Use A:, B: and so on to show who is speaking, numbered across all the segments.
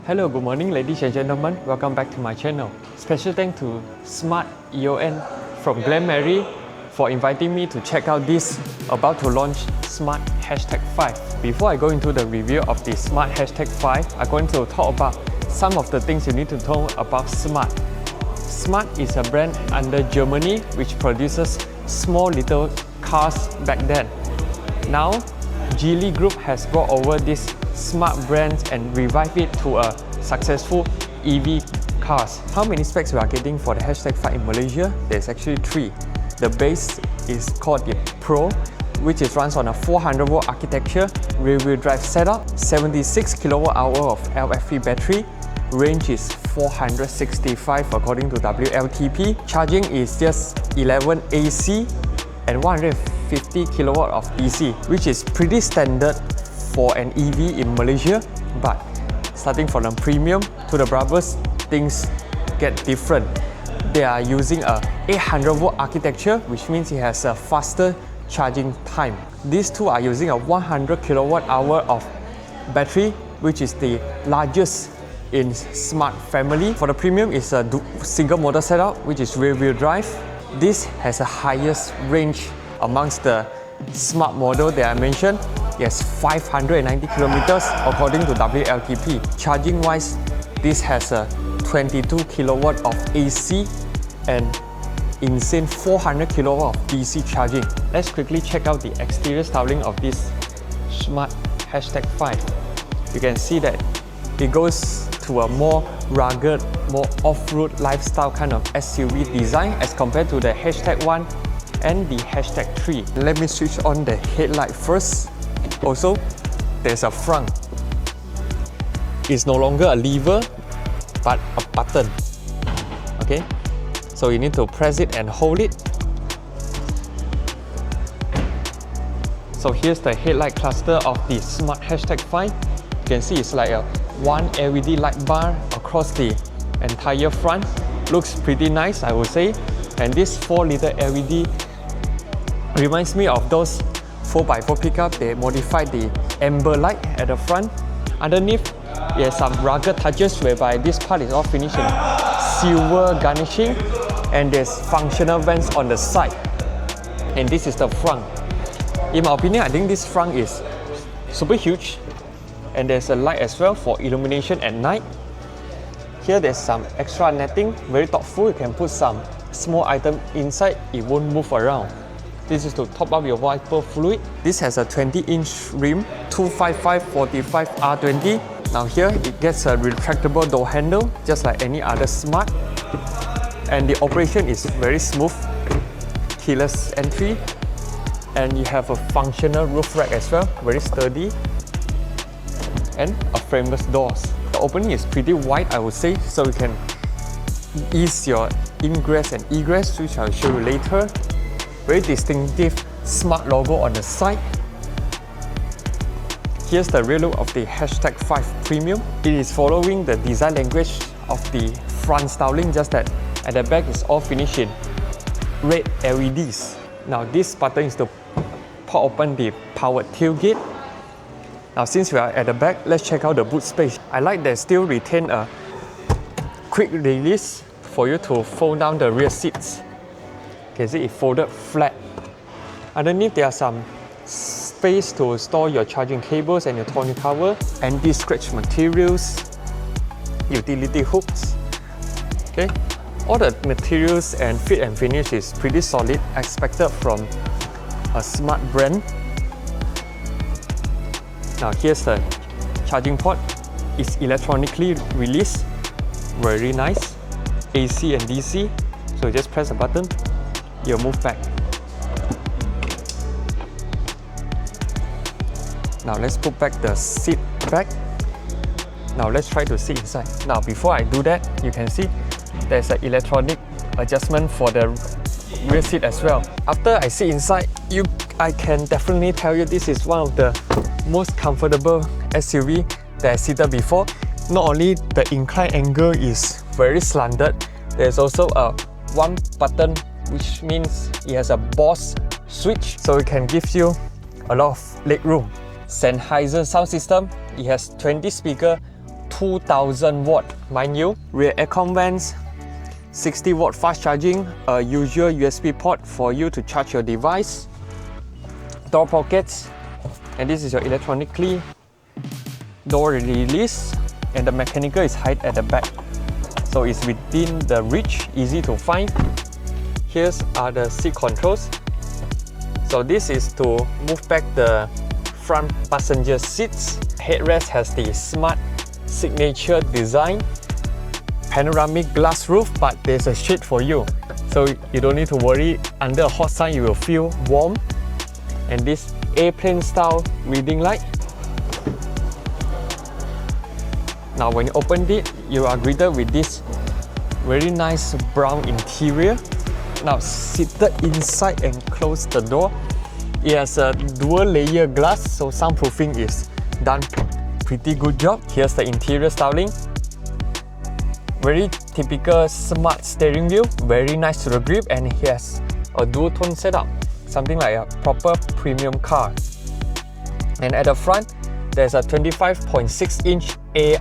A: Hello, good morning ladies and gentlemen, welcome back to my channel. Special thanks to Smart EON from Glen Mary for inviting me to check out this about to launch Smart Hashtag 5. Before I go into the review of the Smart Hashtag 5, I'm going to talk about some of the things you need to know about Smart. Smart is a brand under Germany which produces small little cars back then. Now, Geely Group has brought over this Smart brand and revived it to a successful EV cars. How many specs we are getting for the Hashtag 5 in Malaysia? There's actually 3. The base is called the Pro, which runs on a 400-volt architecture, rear-wheel drive setup, 76 kWh of LFP battery, range is 465 according to WLTP. Charging is just 11 AC and 150 kW of DC, which is pretty standard for an EV in Malaysia. But starting from the premium to the Brabus, things get different. They are using a 800-volt architecture, which means it has a faster charging time. These two are using a 100 kWh of battery, which is the largest in Smart family. For the premium, it's a single motor setup, which is rear-wheel drive. This has the highest range amongst the Smart model that I mentioned. Yes, 590 kilometers according to WLTP. Charging wise, this has a 22 kilowatt of AC and insane 400 kilowatt of DC charging. Let's quickly check out the exterior styling of this Smart Hashtag 5. You can see that it goes to a more rugged, more off-road lifestyle kind of SUV design as compared to the Hashtag 1 and the Hashtag 3. Let me switch on the headlight first. Also, there's a front. It's no longer a lever, but a button. Okay, so you need to press it and hold it. So here's the headlight cluster of the Smart Hashtag 5. You can see it's like a one LED light bar across the entire front. Looks pretty nice, I would say. And this 4-liter LED reminds me of those 4x4 pickup. They modified the amber light at the front. Underneath, there's some rugged touches whereby this part is all finished in silver garnishing, and there's functional vents on the side. And this is the front. In my opinion, I think this front is super huge, and there's a light as well for illumination at night. Here there's some extra netting, very thoughtful. You can put some small item inside, it won't move around. This is to top up your wiper fluid. This has a 20-inch rim, 255/45 R20. Now here it gets a retractable door handle, just like any other Smart. And the operation is very smooth, keyless entry. And you have a functional roof rack as well, very sturdy. And a frameless doors. The opening is pretty wide, I would say, so you can ease your ingress and egress, which I'll show you later. Very distinctive Smart logo on the side. Here's the rear look of the Hashtag 5 Premium. It is following the design language of the front styling, just that at the back is all finished in red LEDs. Now this button is to pop open the powered tailgate. Now since we are at the back, let's check out the boot space. I like that still retain a quick release for you to fold down the rear seats. You can see it folded flat. Underneath there are some space to store your charging cables and your tonneau cover, anti-scratch materials, utility hooks. Okay, all the materials and fit and finish is pretty solid, expected from a Smart brand. Now here's the charging port. It's electronically released, very nice. AC and DC, so just press a button, you'll move back. Now let's put back the seat back. Now let's try to sit inside. Now before I do that, you can see there's an electronic adjustment for the rear seat as well. After I sit inside, I can definitely tell you this is one of the most comfortable SUV that I seated before. Not only the incline angle is very slanted, there's also a one button, which means it has a Bose switch, so it can give you a lot of leg room. Sennheiser sound system, it has 20 speaker 2000 watt, mind you. Rear aircon vents, 60 watt fast charging, a usual USB port for you to charge your device, door pockets, and this is your electronically door release, and the mechanical is hide at the back. So it's within the reach, easy to find. Here's are the seat controls. So this is to move back the front passenger seats. Headrest has the smart signature design. Panoramic glass roof, but there's a shade for you. So you don't need to worry, under a hot sun you will feel warm. And this airplane style reading light. Now when you open it, you are greeted with this very nice brown interior. Now seated inside and close the door. It has a dual layer glass, so soundproofing is done pretty good job. Here's the interior styling. Very typical smart steering wheel, very nice to the grip, and it has a dual tone setup, something like a proper premium car. And at the front, there's a 25.6-inch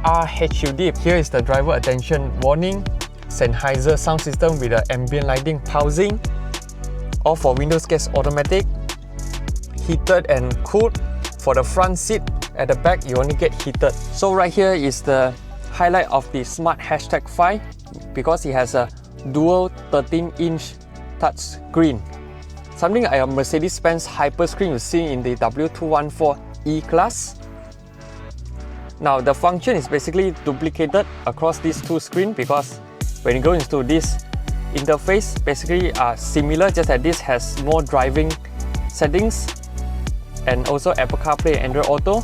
A: AR HUD. Here is the driver attention warning, Sennheiser sound system with the ambient lighting pausing, all for windows gas automatic, heated and cooled. For the front seat, at the back you only get heated. So right here is the highlight of the Smart Hashtag 5 because it has a dual 13-inch touch screen, something like a Mercedes-Benz Hyperscreen you see in the W214 E-Class. Now the function is basically duplicated across these two screens because when you go into this interface, basically are similar, just that this has more driving settings and also Apple CarPlay and Android Auto.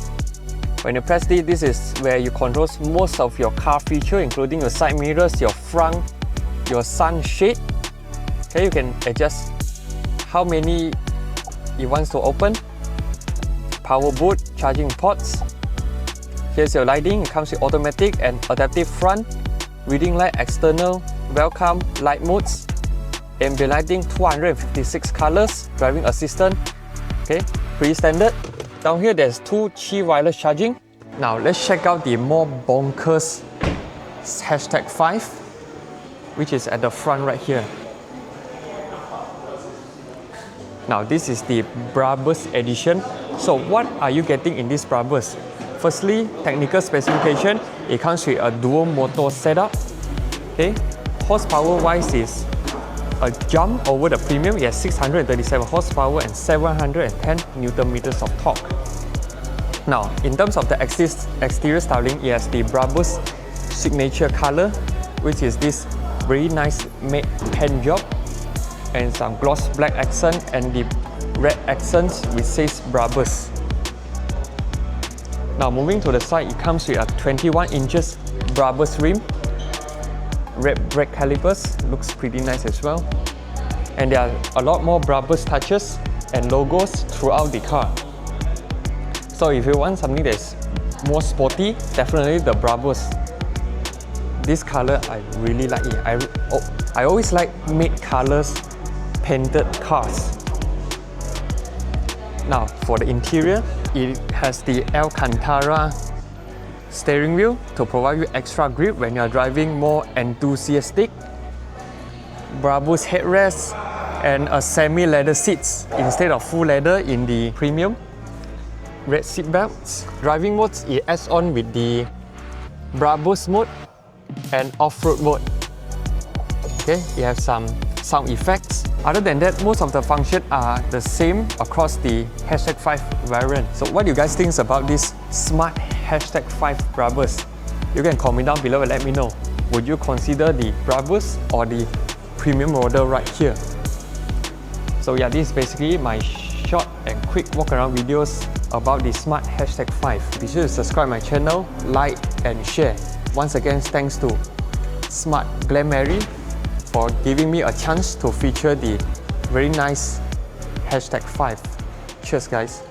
A: When you press this is where you control most of your car feature, including your side mirrors, your front, your sunshade. Okay, you can adjust how many it wants to open. Power boot, charging ports. Here's your lighting. It comes with automatic and adaptive front, reading light, external, welcome, light modes, ambient lighting, 256 colors, driving assistant. Okay, pretty standard. Down here there's two Qi wireless charging. Now let's check out the more bonkers Hashtag 5, which is at the front right here. Now this is the Brabus edition. So what are you getting in this Brabus? Firstly, technical specification, it comes with a dual motor setup. Okay, horsepower wise is a jump over the premium. It has 637 horsepower and 710 Newton meters of torque. Now, in terms of the exterior styling, it has the Brabus signature color, which is this very nice matte paint job and some gloss black accent and the red accents which says Brabus. Now moving to the side, it comes with a 21 inches Brabus rim. Red brake calipers, looks pretty nice as well. And there are a lot more Brabus touches and logos throughout the car. So if you want something that's more sporty, definitely the Brabus. This color, I really like it. I always like matte colors, painted cars. Now for the interior, it has the Alcantara steering wheel to provide you extra grip when you are driving more enthusiastic. Brabus headrest and a semi-leather seats instead of full leather in the premium. Red seat belts. Driving modes, it adds on with the Brabus mode and off-road mode. Okay, you have some sound effects. Other than that, most of the functions are the same across the Hashtag 5 variant. So what do you guys think about this Smart Hashtag 5 Brabus? You can comment down below and let me know. Would you consider the Brabus or the premium model right here? So yeah, this is basically my short and quick walk around videos about the Smart Hashtag 5. Be sure to subscribe my channel, like and share. Once again, thanks to Smart Glenmary for giving me a chance to feature the very nice Hashtag 5. Cheers guys!